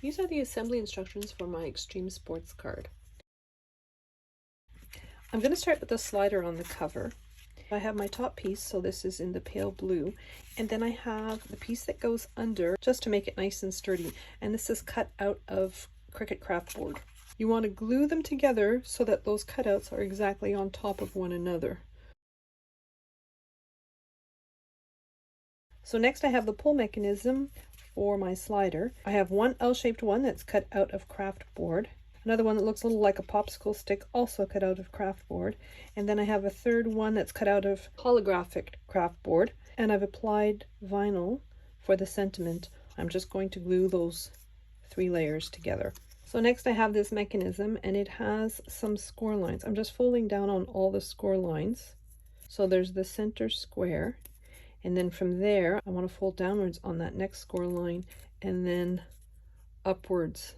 These are the assembly instructions for my Extreme Sports card. I'm going to start with the slider on the cover. I have my top piece, so this is in the pale blue, and then I have the piece that goes under just to make it nice and sturdy, and this is cut out of Cricut craft board. You want to glue them together so that those cutouts are exactly on top of one another. So next I have the pull mechanism for my slider. I have one L-shaped one that's cut out of craft board, another one that looks a little like a popsicle stick, also cut out of craft board, and then I have a third one that's cut out of holographic craft board, and I've applied vinyl for the sentiment. I'm just going to glue those 3 layers together. So next I have this mechanism, and it has some score lines. I'm just folding down on all the score lines. So there's the center square, and then from there I want to fold downwards on that next score line and then upwards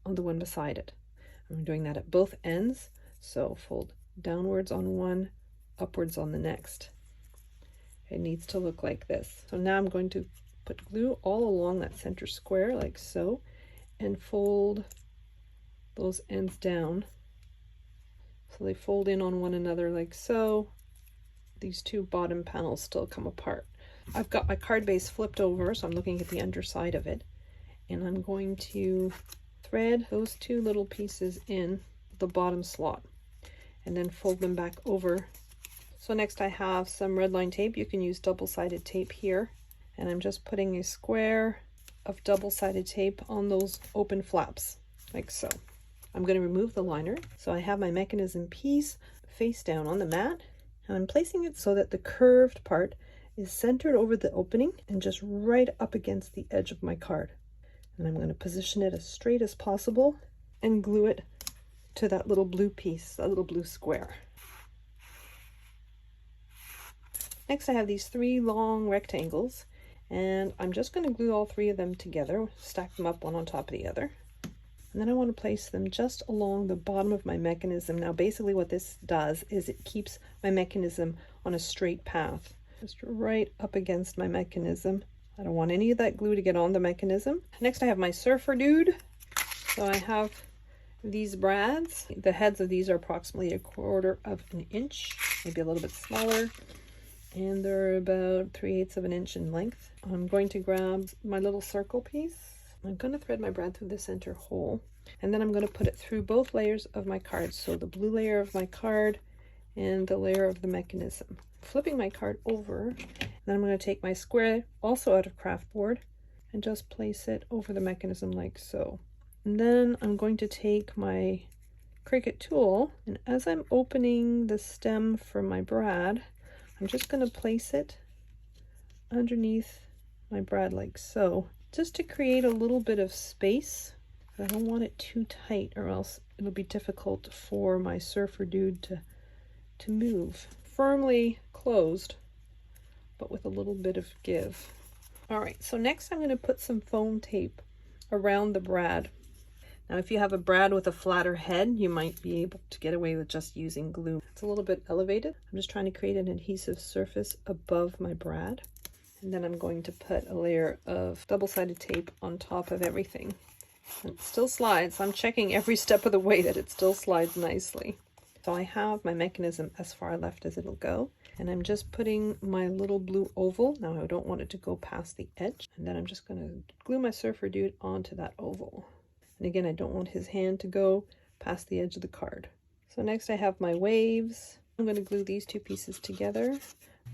on the one beside it. I'm doing that at both ends, so fold downwards on one, upwards on the next. It needs to look like this. So now I'm going to put glue all along that center square like so, and fold those ends down so they fold in on one another like so. These 2 bottom panels still come apart. I've got my card base flipped over, so I'm looking at the underside of it, and I'm going to thread those 2 little pieces in the bottom slot and then fold them back over. So next I have some red line tape. You can use double-sided tape here, and I'm just putting a square of double-sided tape on those open flaps like so. I'm going to remove the liner. So I have my mechanism piece face down on the mat, and I'm placing it so that the curved part is centered over the opening and just right up against the edge of my card. And I'm going to position it as straight as possible and glue it to that little blue piece, that little blue square. Next I have these 3 long rectangles, and I'm just going to glue all 3 of them together, stack them up one on top of the other. And then I want to place them just along the bottom of my mechanism. Now basically what this does is it keeps my mechanism on a straight path, just right up against my mechanism. I don't want any of that glue to get on the mechanism. Next I have my surfer dude. So I have these brads. The heads of these are approximately 1/4 of an inch, maybe a little bit smaller, and they're about 3/8 of an inch in length. I'm going to grab my little circle piece. I'm going to thread my brad through the center hole, and then I'm going to put it through both layers of my card, so the blue layer of my card and the layer of the mechanism. Flipping my card over, and then I'm going to take my square, also out of craft board, and just place it over the mechanism like so. And then I'm going to take my Cricut tool, and as I'm opening the stem for my brad, I'm just going to place it underneath my brad like so, just to create a little bit of space. I don't want it too tight, or else it'll be difficult for my surfer dude to move. Firmly closed, but with a little bit of give. All right, so next I'm going to put some foam tape around the brad. Now if you have a brad with a flatter head, you might be able to get away with just using glue. It's a little bit elevated. I'm just trying to create an adhesive surface above my brad. And then I'm going to put a layer of double-sided tape on top of everything. And it still slides. I'm checking every step of the way that it still slides nicely. So I have my mechanism as far left as it'll go. And I'm just putting my little blue oval. Now I don't want it to go past the edge. And then I'm just going to glue my surfer dude onto that oval. And again, I don't want his hand to go past the edge of the card. So next I have my waves. I'm going to glue these 2 pieces together.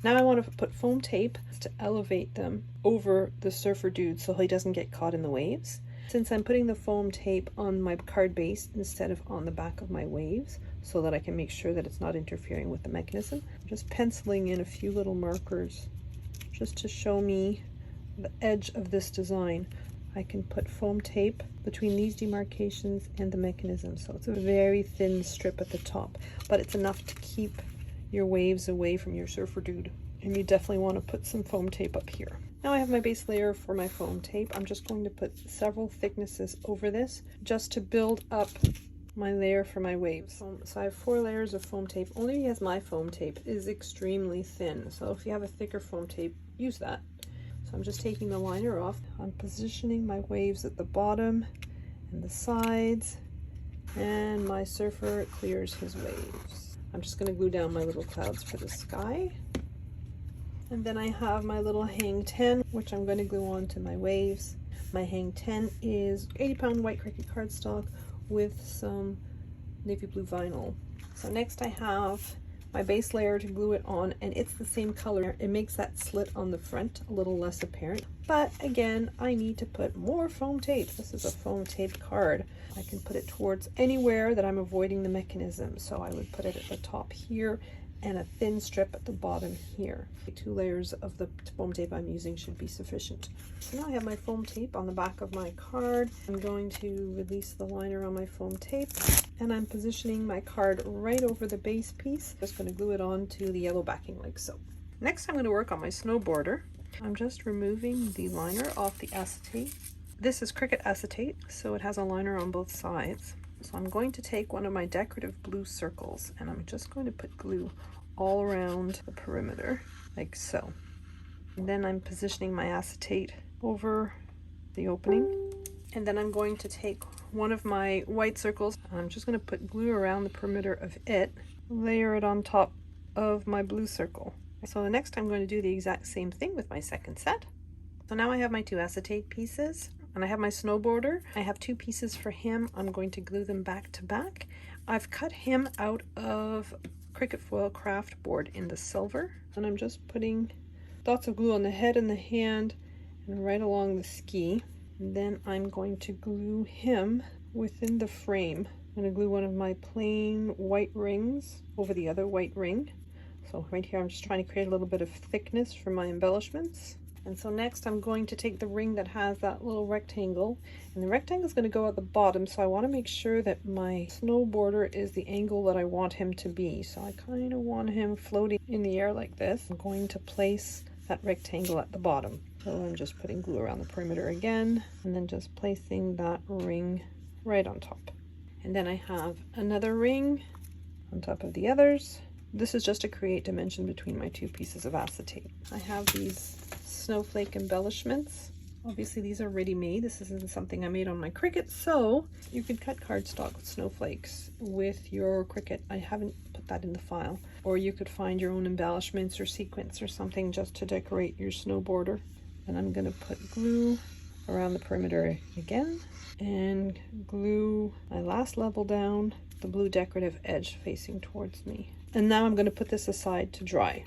Now I want to put foam tape to elevate them over the surfer dude so he doesn't get caught in the waves. Since I'm putting the foam tape on my card base instead of on the back of my waves, so that I can make sure that it's not interfering with the mechanism, I'm just penciling in a few little markers just to show me the edge of this design. I can put foam tape between these demarcations and the mechanism, so it's a very thin strip at the top, but it's enough to keep your waves away from your surfer dude. And you definitely want to put some foam tape up here. Now I have my base layer for my foam tape. I'm just going to put several thicknesses over this just to build up my layer for my waves. So I have 4 layers of foam tape, only because my foam tape is extremely thin. So if you have a thicker foam tape, use that. So I'm just taking the liner off. I'm positioning my waves at the bottom and the sides, and my surfer clears his waves. I'm just going to glue down my little clouds for the sky. And then I have my little hang 10, which I'm going to glue onto my waves. My hang 10 is 80-pound white Cricut cardstock with some navy blue vinyl. So next I have my base layer to glue it on, and it's the same color. It makes that slit on the front a little less apparent. But again, I need to put more foam tape. This is a foam tape card. I can put it towards anywhere that I'm avoiding the mechanism. So I would put it at the top here and a thin strip at the bottom here. The 2 layers of the foam tape I'm using should be sufficient. So now I have my foam tape on the back of my card. I'm going to release the liner on my foam tape, and I'm positioning my card right over the base piece. Just going to glue it on to the yellow backing like so. Next, I'm going to work on my snow border. I'm just removing the liner off the acetate. This is Cricut acetate, so it has a liner on both sides. So I'm going to take one of my decorative blue circles, and I'm just going to put glue all around the perimeter like so. And then I'm positioning my acetate over the opening, and then I'm going to take one of my white circles, and I'm just going to put glue around the perimeter of it, layer it on top of my blue circle. So next I'm going to do the exact same thing with my second set. So now I have my 2 acetate pieces, and I have my snow border. I have 2 pieces for him. I'm going to glue them back to back. I've cut him out of Cricut foil craft board in the silver, and I'm just putting dots of glue on the head and the hand and right along the ski. And then I'm going to glue him within the frame. I'm going to glue one of my plain white rings over the other white ring. So right here I'm just trying to create a little bit of thickness for my embellishments. And so next I'm going to take the ring that has that little rectangle, and the rectangle is going to go at the bottom, so I want to make sure that my snow border is the angle that I want him to be. So I kind of want him floating in the air like this. I'm going to place that rectangle at the bottom. So I'm just putting glue around the perimeter again, and then just placing that ring right on top. And then I have another ring on top of the others. This is just to create dimension between my 2 pieces of acetate. I have these snowflake embellishments. Obviously these are ready-made. This isn't something I made on my Cricut, so you could cut cardstock with snowflakes with your Cricut. I haven't put that in the file. Or you could find your own embellishments or sequins or something just to decorate your snow border. And I'm going to put glue around the perimeter again, and glue my last level down, the blue decorative edge facing towards me. And now I'm going to put this aside to dry.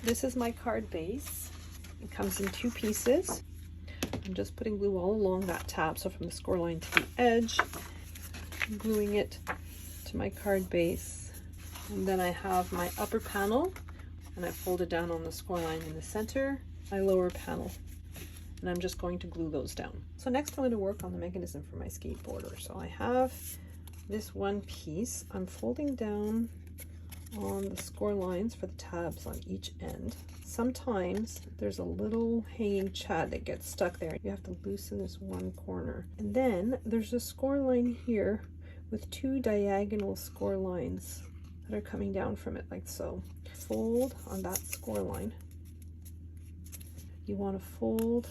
This is my card base. It comes in 2 pieces. I'm just putting glue all along that tab, so from the score line to the edge, gluing it to my card base. And then I have my upper panel, and I fold it down on the score line in the center, my lower panel, and I'm just going to glue those down. So next I'm going to work on the mechanism for my skateboarder. So I have this one piece. I'm folding down on the score lines for the tabs on each end. Sometimes there's a little hanging chad that gets stuck there. You have to loosen this one corner. And then there's a score line here with 2 diagonal score lines that are coming down from it like so. Fold on that score line. You want to fold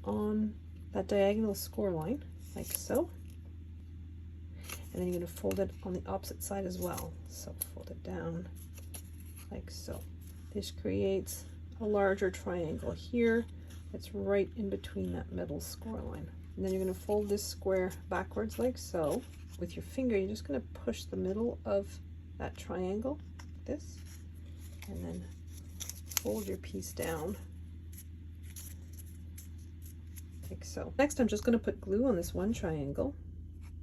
on that diagonal score line like so. And then you're going to fold it on the opposite side as well. So fold it down like so. This creates a larger triangle here. It's right in between that middle score line. And then you're going to fold this square backwards like so. With your finger, you're just going to push the middle of that triangle, like this, and then fold your piece down like so. Next, I'm just going to put glue on this one triangle.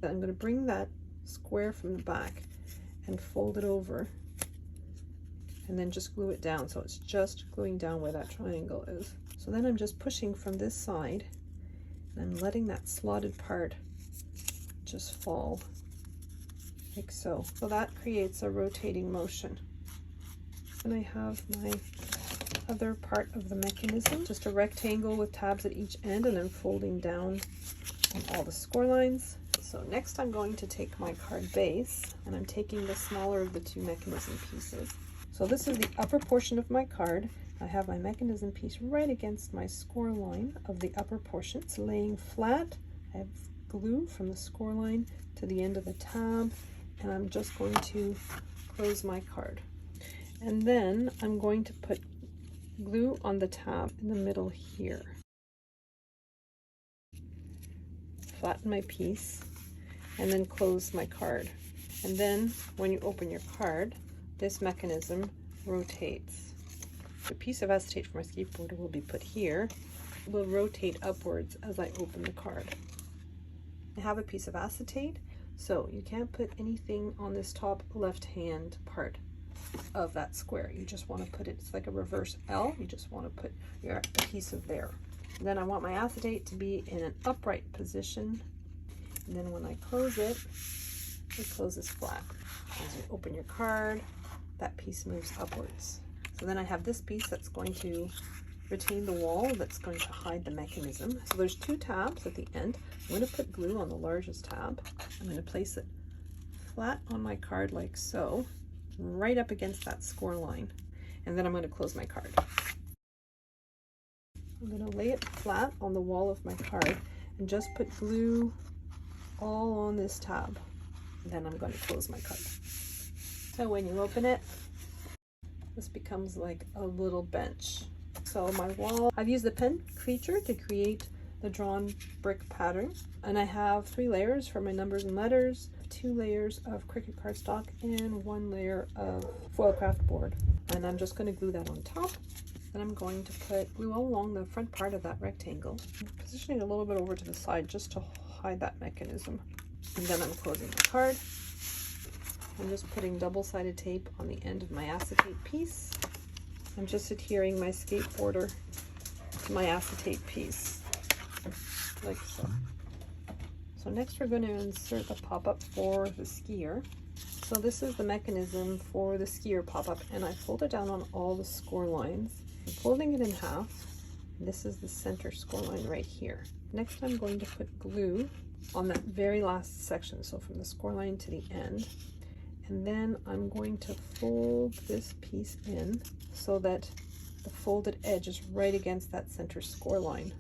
I'm going to bring that square from the back and fold it over, and then just glue it down, so it's just gluing down where that triangle is. So then I'm just pushing from this side, and I'm letting that slotted part just fall like so. So that creates a rotating motion. And I have my other part of the mechanism, just a rectangle with tabs at each end, and then folding down on all the score lines. So next I'm going to take my card base, and I'm taking the smaller of the 2 mechanism pieces. So this is the upper portion of my card. I have my mechanism piece right against my score line of the upper portion. It's laying flat. I have glue from the score line to the end of the tab, and I'm just going to close my card. And then I'm going to put glue on the tab in the middle here. Flatten my piece and then close my card. And then when you open your card, this mechanism rotates. The piece of acetate for my skateboarder will be put here. It will rotate upwards as I open the card. I have a piece of acetate, so you can't put anything on this top left hand part of that square. You just want to put it, it's like a reverse L, you just want to put your adhesive there. And then I want my acetate to be in an upright position, and then when I close it, it closes flat. As you open your card, that piece moves upwards. So then I have this piece that's going to retain the wall that's going to hide the mechanism. So there's two tabs at the end. I'm going to put glue on the largest tab. I'm going to place it flat on my card like so, right up against that score line. And then I'm going to close my card. I'm going to lay it flat on the wall of my card and just put glue all on this tab. And then I'm going to close my card. So when you open it, this becomes like a little bench. So my wall, I've used the pen creature to create the drawn brick pattern, and I have 3 layers for my numbers and letters, 2 layers of Cricut cardstock, and 1 layer of foil craft board. And I'm just going to glue that on top. Then I'm going to put glue all along the front part of that rectangle, positioning it a little bit over to the side just to hide that mechanism. And then I'm closing the card. I'm just putting double-sided tape on the end of my acetate piece. I'm just adhering my skateboarder to my acetate piece, like so. So next we're going to insert the pop-up for the skier. So this is the mechanism for the skier pop-up, and I fold it down on all the score lines. I'm folding it in half. This is the center score line right here. Next I'm going to put glue on that very last section, so from the score line to the end. And then I'm going to fold this piece in so that the folded edge is right against that center score line.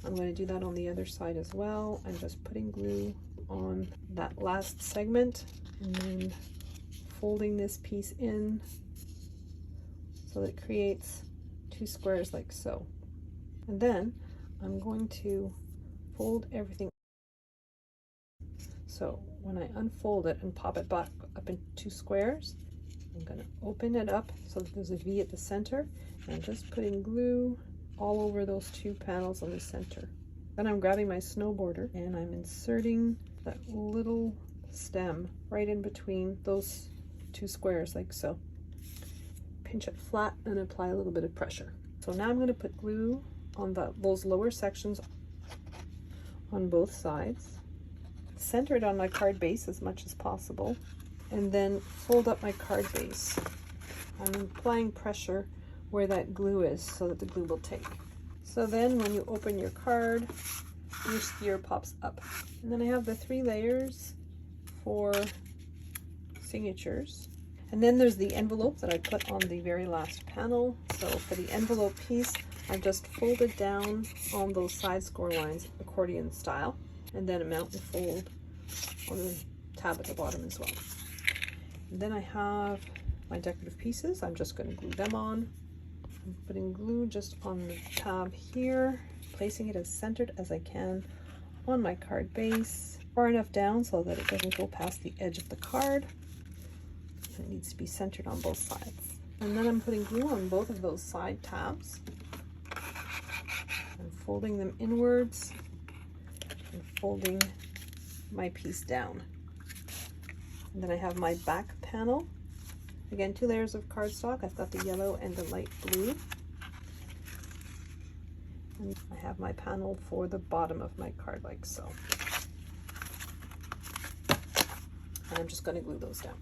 I'm going to do that on the other side as well. I'm just putting glue on that last segment and then folding this piece in so that it creates 2 squares like so. And then I'm going to fold everything. So when I unfold it and pop it back up in 2 squares, I'm going to open it up so that there's a V at the center, and I'm just putting glue all over those 2 panels on the center. Then I'm grabbing my snowboarder and I'm inserting that little stem right in between those 2 squares like so. Pinch it flat and apply a little bit of pressure. So now I'm going to put glue on those lower sections on both sides. Center it on my card base as much as possible, and then fold up my card base. I'm applying pressure where that glue is so that the glue will take. So then when you open your card, your skier pops up. And then I have the 3 layers for signatures. And then there's the envelope that I put on the very last panel. So for the envelope piece, I've just folded down on those side score lines accordion style, and then a mountain fold on the tab at the bottom as well. And then I have my decorative pieces. I'm just going to glue them on. I'm putting glue just on the tab here, placing it as centered as I can on my card base, far enough down so that it doesn't go past the edge of the card. It needs to be centered on both sides. And then I'm putting glue on both of those side tabs. I'm folding them inwards and folding my piece down. And then I have my back panel. Again, 2 layers of cardstock. I've got the yellow and the light blue. And I have my panel for the bottom of my card like so. And I'm just going to glue those down.